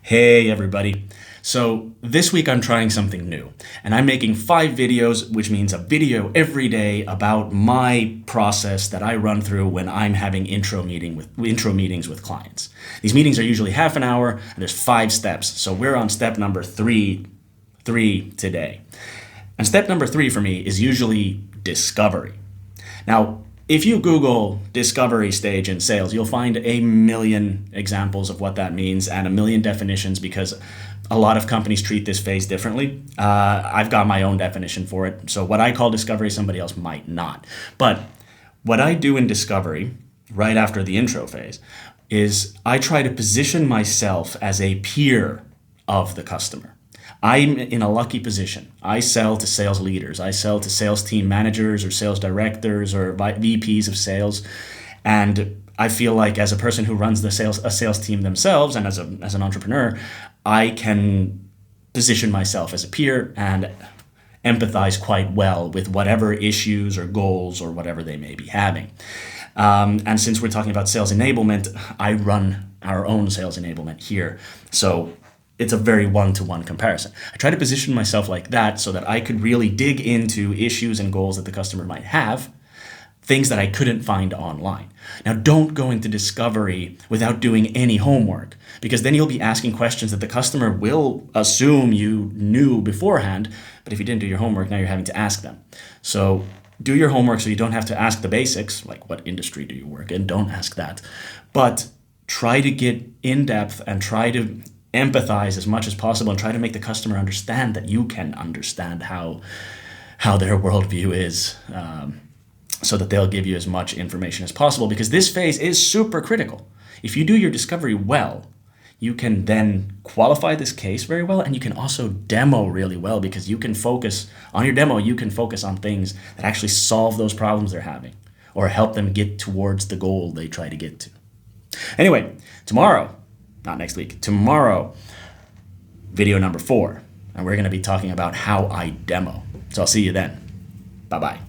Hey everybody. So this week I'm trying something new and I'm making 5 videos, which means a video every day about my process that I run through when I'm having intro meetings with clients. These meetings are usually half an hour and there's 5 steps. So we're on step number 3 today. And step number 3 for me is usually discovery. Now, if you Google discovery stage in sales, you'll find a million examples of what that means and a million definitions because a lot of companies treat this phase differently. I've got my own definition for it. So what I call discovery, somebody else might not. But what I do in discovery, right after the intro phase, is I try to position myself as a peer of the customer. I'm in a lucky position. I sell to sales leaders. I sell to sales team managers or sales directors or VPs of sales. And I feel like as a person who runs a sales team themselves and as an entrepreneur, I can position myself as a peer and empathize quite well with whatever issues or goals or whatever they may be having. And since we're talking about sales enablement, I run our own sales enablement here. So it's a very one-to-one comparison. I try to position myself like that so that I could really dig into issues and goals that the customer might have, things that I couldn't find online. Now, don't go into discovery without doing any homework, because then you'll be asking questions that the customer will assume you knew beforehand, but if you didn't do your homework, now you're having to ask them. So do your homework so you don't have to ask the basics, like what industry do you work in? Don't ask that. But try to get in depth and try to empathize as much as possible and try to make the customer understand that you can understand how their worldview is, so that they'll give you as much information as possible, because this phase is super critical. If you do your discovery well, you can then qualify this case very well, and you can also demo really well, because you can focus on your demo, you can focus on things that actually solve those problems they're having or help them get towards the goal they try to get to. Anyway, not next week, tomorrow, video number 4, and we're going to be talking about how I demo. So I'll see you then. Bye-bye.